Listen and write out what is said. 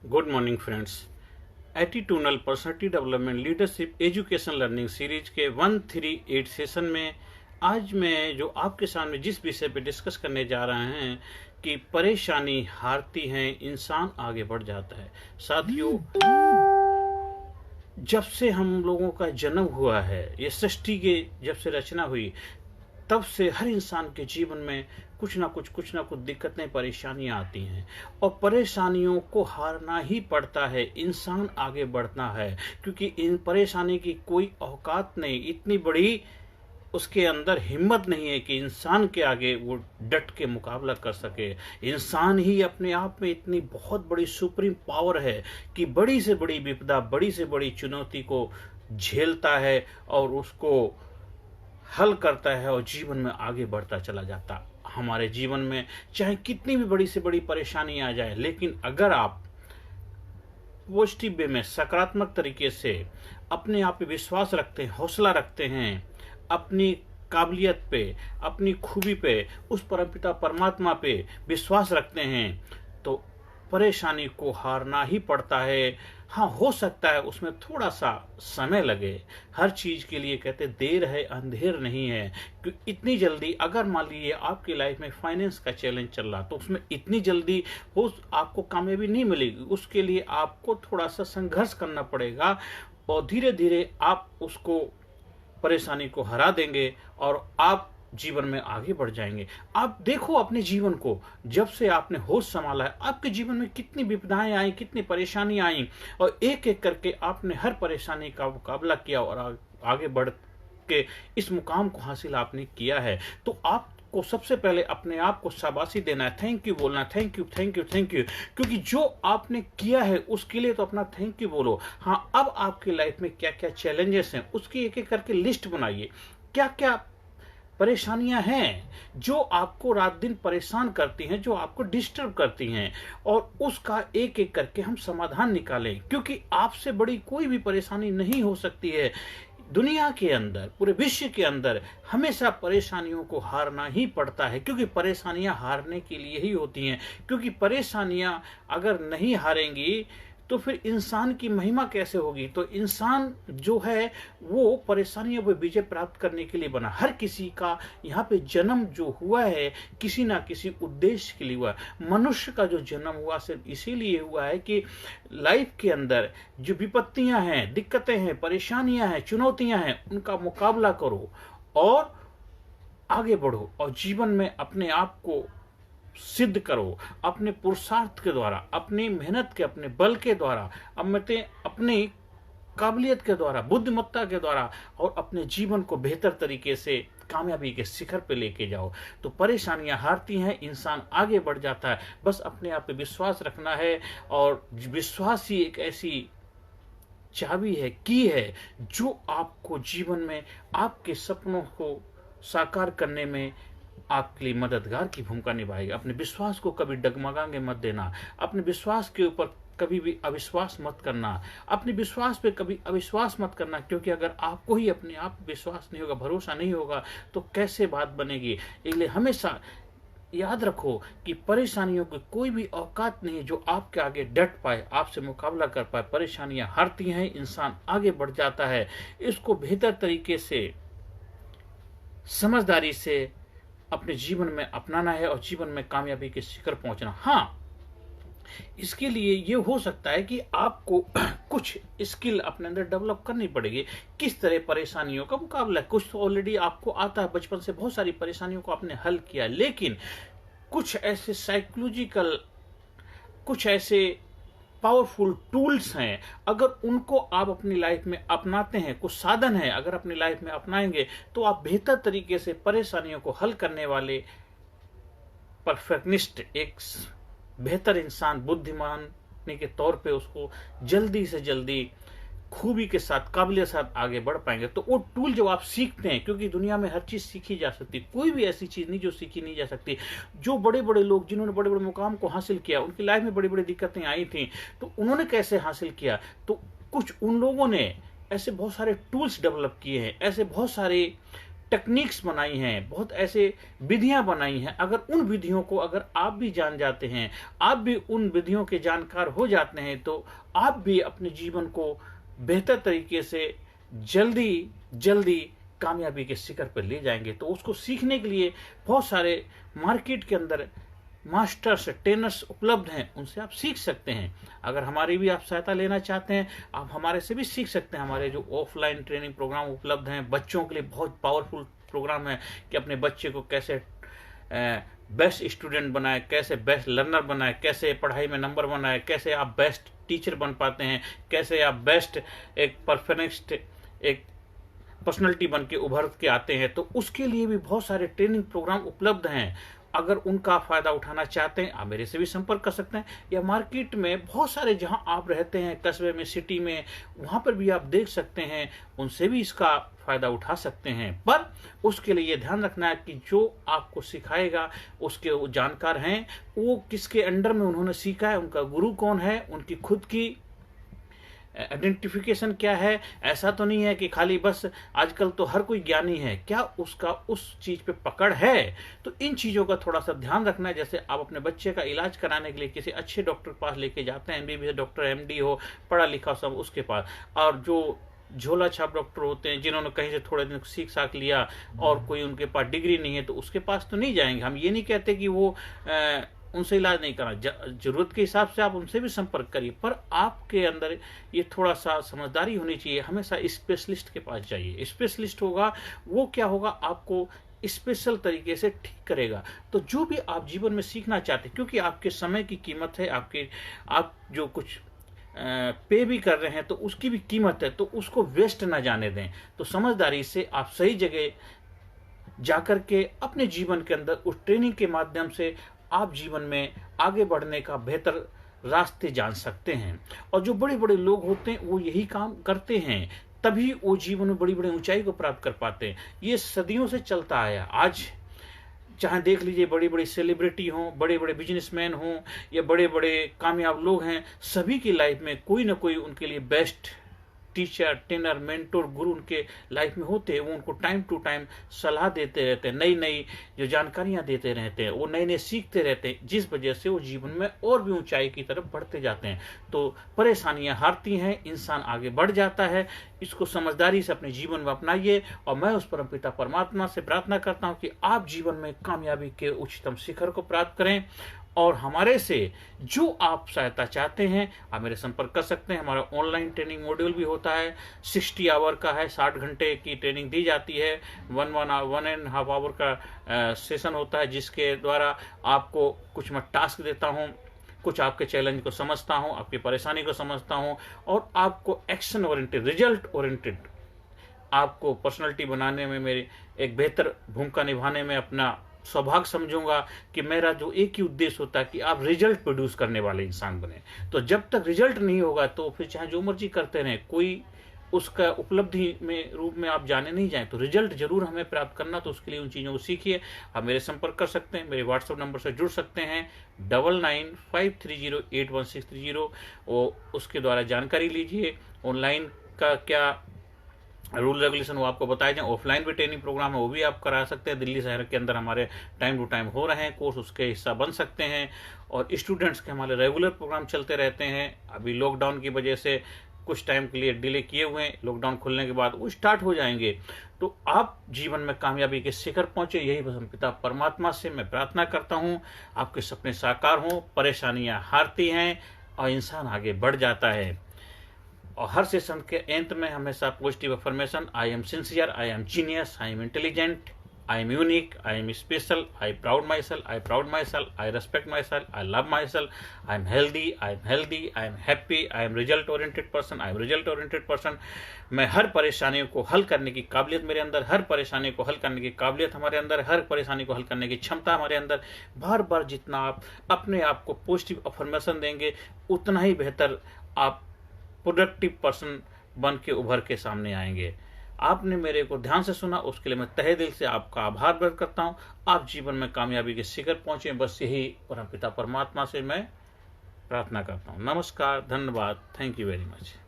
Good morning friends. Attitudinal personality development leadership education learning series के 138 session में आज मैं जो आपके सामने जिस विषय पे डिस्कस करने जा रहे हैं कि परेशानी हारती है, इंसान आगे बढ़ जाता है। साथियों, जब से हम लोगों का जन्म हुआ है, ये सृष्टि की जब से रचना हुई, तब से हर इंसान के जीवन में कुछ ना कुछ दिक्कतें परेशानियां आती हैं और परेशानियों को हारना ही पड़ता है। इंसान आगे बढ़ना है क्योंकि इन परेशानी की कोई औकात नहीं, इतनी बड़ी उसके अंदर हिम्मत नहीं है कि इंसान के आगे वो डट के मुकाबला कर सके। इंसान ही अपने आप में इतनी बहुत बड़ी सुप्रीम पावर है कि बड़ी से बड़ी विपदा, बड़ी से बड़ी चुनौती को झेलता है और उसको हल करता है और जीवन में आगे बढ़ता चला जाता। हमारे जीवन में चाहे कितनी भी बड़ी से बड़ी परेशानी आ जाए, लेकिन अगर आप पॉजिटिव वे में सकारात्मक तरीके से अपने आप पे विश्वास रखते हैं, हौसला रखते हैं, अपनी काबिलियत पे, अपनी खूबी पे, उस परमपिता परमात्मा पे विश्वास रखते हैं, तो परेशानी को हारना ही पड़ता है। हाँ, हो सकता है उसमें थोड़ा सा समय लगे। हर चीज के लिए कहते देर है अंधेर नहीं है। क्योंकि इतनी जल्दी, अगर मान लीजिए आपकी लाइफ में फाइनेंस का चैलेंज चल रहा, तो उसमें इतनी जल्दी वो आपको कामयाबी नहीं मिलेगी। उसके लिए आपको थोड़ा सा संघर्ष करना पड़ेगा और धीरे धीरे आप उसको, परेशानी को हरा देंगे और आप जीवन में आगे बढ़ जाएंगे। आप देखो अपने जीवन को, जब से आपने होश संभाला है, आपके जीवन में कितनी विपदाएं आई, कितनी परेशानी आई और एक एक करके आपने हर परेशानी का मुकाबला किया और आगे बढ़ के इस मुकाम को हासिल आपने किया है। तो आपको सबसे पहले अपने आप को शाबाशी देना है, थैंक यू बोलना है, thank you thank you thank you. क्योंकि जो आपने किया है उसके लिए तो अपना थैंक यू बोलो। हाँ, अब आपकी लाइफ में क्या क्या चैलेंजेस हैं उसकी एक एक करके लिस्ट बनाइए। क्या क्या परेशानियां हैं जो आपको रात दिन परेशान करती हैं, जो आपको डिस्टर्ब करती हैं, और उसका एक एक करके हम समाधान निकालें। क्योंकि आपसे बड़ी कोई भी परेशानी नहीं हो सकती है। दुनिया के अंदर, पूरे विश्व के अंदर हमेशा परेशानियों को हारना ही पड़ता है, क्योंकि परेशानियां हारने के लिए ही होती हैं। क्योंकि परेशानियां अगर नहीं हारेंगी तो फिर इंसान की महिमा कैसे होगी। तो इंसान जो है वो परेशानियों पर विजय प्राप्त करने के लिए बना। हर किसी का यहाँ पे जन्म जो हुआ है किसी ना किसी उद्देश्य के लिए हुआ है। मनुष्य का जो जन्म हुआ सिर्फ इसीलिए हुआ है कि लाइफ के अंदर जो विपत्तियां हैं, दिक्कतें हैं, परेशानियां हैं, चुनौतियां हैं, उनका मुकाबला करो और आगे बढ़ो और जीवन में अपने आप को सिद्ध करो। अपने पुरुषार्थ के द्वारा, अपनी मेहनत के, अपने बल के द्वारा, अपनी काबिलियत के द्वारा, बुद्धिमत्ता के द्वारा, और अपने जीवन को बेहतर तरीके से कामयाबी के शिखर पे लेके जाओ। तो परेशानियां हारती हैं, इंसान आगे बढ़ जाता है। बस अपने आप पे विश्वास रखना है और विश्वास ही एक ऐसी चाबी है, की है, जो आपको जीवन में आपके सपनों को साकार करने में आपके लिए मददगार की भूमिका निभाएगा। अपने विश्वास को कभी डगमगाने मत देना। अपने विश्वास के ऊपर कभी भी अविश्वास मत करना। अपने विश्वास पे कभी अविश्वास मत करना, क्योंकि अगर आपको ही अपने आप विश्वास नहीं होगा, भरोसा नहीं होगा, तो कैसे बात बनेगी। इसलिए हमेशा याद रखो कि परेशानियों की कोई भी औकात नहीं जो आपके आगे डट पाए, आपसे मुकाबला कर पाए। परेशानियां हारती हैं, इंसान आगे बढ़ जाता है। इसको बेहतर तरीके से, समझदारी से अपने जीवन में अपनाना है और जीवन में कामयाबी के शिखर पहुंचना। हाँ, इसके लिए ये हो सकता है कि आपको कुछ स्किल अपने अंदर डेवलप करनी पड़ेगी। किस तरह परेशानियों का मुकाबला। कुछ तो ऑलरेडी आपको आता है, बचपन से बहुत सारी परेशानियों को आपने हल किया, लेकिन कुछ ऐसे साइकोलॉजिकल, कुछ ऐसे पावरफुल टूल्स हैं, अगर उनको आप अपनी लाइफ में अपनाते हैं, कुछ साधन है अगर अपनी लाइफ में अपनाएंगे, तो आप बेहतर तरीके से परेशानियों को हल करने वाले परफेक्शनिस्ट, एक बेहतर इंसान, बुद्धिमान के तौर पे उसको जल्दी से जल्दी खूबी के साथ, काबिलियत के साथ आगे बढ़ पाएंगे। तो वो टूल जब आप सीखते हैं, क्योंकि दुनिया में हर चीज सीखी जा सकती, कोई भी ऐसी चीज नहीं जो सीखी नहीं जा सकती। जो बड़े बड़े लोग, जिन्होंने बड़े बड़े मुकाम को हासिल किया, उनकी लाइफ में बड़ी बड़ी दिक्कतें आई थी, तो उन्होंने कैसे हासिल किया। तो कुछ उन लोगों ने ऐसे बहुत सारे टूल्स डेवलप किए हैं, ऐसे बहुत सारे टेक्निक्स बनाई हैं, बहुत ऐसे विधियां बनाई हैं। अगर उन विधियों को अगर आप भी जान जाते हैं, आप भी उन विधियों के जानकार हो जाते हैं, तो आप भी अपने जीवन को बेहतर तरीके से जल्दी जल्दी कामयाबी के शिखर पर ले जाएंगे। तो उसको सीखने के लिए बहुत सारे मार्केट के अंदर मास्टर्स ट्रेनर्स उपलब्ध हैं, उनसे आप सीख सकते हैं। अगर हमारी भी आप सहायता लेना चाहते हैं, आप हमारे से भी सीख सकते हैं। हमारे जो ऑफलाइन ट्रेनिंग प्रोग्राम उपलब्ध हैं, बच्चों के लिए बहुत पावरफुल प्रोग्राम है कि अपने बच्चे को कैसे बेस्ट स्टूडेंट बनाए, कैसे बेस्ट लर्नर बनाए, कैसे पढ़ाई में नंबर बनाए, कैसे आप बेस्ट टीचर बन पाते हैं, कैसे आप बेस्ट एक परफेक्ट एक पर्सनैलिटी बन के उभर के आते हैं। तो उसके लिए भी बहुत सारे ट्रेनिंग प्रोग्राम उपलब्ध हैं। अगर उनका फ़ायदा उठाना चाहते हैं, आप मेरे से भी संपर्क कर सकते हैं, या मार्केट में बहुत सारे जहां आप रहते हैं, कस्बे में, सिटी में, वहां पर भी आप देख सकते हैं, उनसे भी इसका फ़ायदा उठा सकते हैं। पर उसके लिए ये ध्यान रखना है कि जो आपको सिखाएगा उसके वो जानकार हैं, वो किसके अंडर में उन्होंने सीखा है, उनका गुरु कौन है, उनकी खुद की आइडेंटिफिकेशन क्या है। ऐसा तो नहीं है कि खाली बस आजकल तो हर कोई ज्ञानी है, क्या उसका उस चीज पे पकड़ है। तो इन चीजों का थोड़ा सा ध्यान रखना है। जैसे आप अपने बच्चे का इलाज कराने के लिए किसी अच्छे डॉक्टर के पास लेके जाते हैं, एमबीबीएस डॉक्टर, एमडी हो, पढ़ा लिखा सब उसके पास, और जो झोला छाप डॉक्टर होते हैं जिन्होंने कहीं से थोड़े दिन सीख साख लिया और कोई उनके पास डिग्री नहीं है, तो उसके पास तो नहीं जाएंगे। हम ये नहीं कहते कि वो उनसे इलाज नहीं करना, जरूरत के हिसाब से आप उनसे भी संपर्क करिए, पर आपके अंदर ये थोड़ा सा समझदारी होनी चाहिए। हमेशा स्पेशलिस्ट के पास जाइए। स्पेशलिस्ट होगा वो क्या होगा, आपको स्पेशल तरीके से ठीक करेगा। तो जो भी आप जीवन में सीखना चाहते हैं, क्योंकि आपके समय की कीमत है, आप जो कुछ पे भी कर रहे हैं तो उसकी भी कीमत है, तो उसको वेस्ट ना जाने दें। तो समझदारी से आप सही जगह जाकर के अपने जीवन के अंदर उस ट्रेनिंग के माध्यम से आप जीवन में आगे बढ़ने का बेहतर रास्ते जान सकते हैं। और जो बड़े बड़े लोग होते हैं वो यही काम करते हैं, तभी वो जीवन में बड़ी बड़ी ऊंचाई को प्राप्त कर पाते हैं। ये सदियों से चलता आया। आज चाहे देख लीजिए, बड़ी बड़ी सेलिब्रिटी हों, बड़े बड़े बिजनेसमैन हों, या बड़े बड़े कामयाब लोग हैं, सभी की लाइफ में कोई ना कोई उनके लिए बेस्ट टीचर, ट्रेनर, मेंटोर, गुरु उनके लाइफ में होते हैं। वो उनको टाइम टू टाइम सलाह देते रहते हैं, नई नई जो जानकारियां देते रहते हैं, वो नए नए सीखते रहते हैं, जिस वजह से वो जीवन में और भी ऊंचाई की तरफ बढ़ते जाते हैं। तो परेशानियां हारती हैं, इंसान आगे बढ़ जाता है। इसको समझदारी से अपने जीवन में अपनाइए, और मैं उस परमपिता परमात्मा से प्रार्थना करता हूँ कि आप जीवन में कामयाबी के उच्चतम शिखर को प्राप्त करें। और हमारे से जो आप सहायता चाहते हैं, आप मेरे संपर्क कर सकते हैं। हमारा ऑनलाइन ट्रेनिंग मॉड्यूल भी होता है, 60 आवर का है, 60 घंटे की ट्रेनिंग दी जाती है। 1.5 आवर का सेशन होता है, जिसके द्वारा आपको कुछ मैं टास्क देता हूँ, कुछ आपके चैलेंज को समझता हूँ, आपकी परेशानी को समझता हूँ, और आपको एक्शन ओरिएंटेड, रिजल्ट ओरिएंटेड, आपको पर्सनालिटी बनाने में, मेरी एक बेहतर भूमिका निभाने में अपना सौभाग्य समझूंगा कि मेरा जो एक ही उद्देश्य होता है कि आप रिजल्ट प्रोड्यूस करने वाले इंसान बने। तो जब तक रिजल्ट नहीं होगा तो फिर चाहे जो मर्जी करते रहें, कोई उसका उपलब्धि में रूप में आप जाने नहीं जाए। तो रिजल्ट जरूर हमें प्राप्त करना, तो उसके लिए उन चीज़ों को सीखिए। आप मेरे संपर्क कर सकते हैं, मेरे व्हाट्सएप नंबर से जुड़ सकते हैं 9953081630, और उसके द्वारा जानकारी लीजिए। ऑनलाइन का क्या रूल रेगुलेशन वो आपको बताए जाए। ऑफलाइन भी ट्रेनिंग प्रोग्राम है, वो भी आप करा सकते हैं। दिल्ली शहर के अंदर हमारे टाइम टू टाइम हो रहे हैं कोर्स, उसके हिस्सा बन सकते हैं। और स्टूडेंट्स के हमारे रेगुलर प्रोग्राम चलते रहते हैं। अभी लॉकडाउन की वजह से कुछ टाइम के लिए डिले किए हुए हैं, लॉकडाउन खुलने के बाद वो स्टार्ट हो जाएंगे। तो आप जीवन में कामयाबी के शिखर पहुंचे, यही परमपिता परमात्मा से मैं प्रार्थना करता हूँ। आपके सपने साकार हों, परेशानियां हारती हैं और इंसान आगे बढ़ जाता है। और हर सेशन के अंत में हमेशा positive affirmation, I am sincere, I am genius, I am intelligent, I am unique, I am special, I proud my self, I proud my self, I respect my self, I love my self, I am healthy, I am healthy, I am happy, I am result oriented person, I am result oriented person. मैं हर परेशानियों को हल करने की काबिलियत मेरे अंदर, हर परेशानी को हल करने की काबिलियत हमारे अंदर, हर परेशानी को हल करने की क्षमता हमारे अंदर। बार बार जितना आप अपने आप को पॉजिटिव अफर्मेशन देंगे, उतना ही बेहतर आप प्रोडक्टिव पर्सन बन के उभर के सामने आएंगे। आपने मेरे को ध्यान से सुना, उसके लिए मैं तहे दिल से आपका आभार व्यक्त करता हूं। आप जीवन में कामयाबी के शिखर पहुंचे, बस यही परमपिता परमात्मा से मैं प्रार्थना करता हूं। नमस्कार, धन्यवाद, थैंक यू वेरी मच।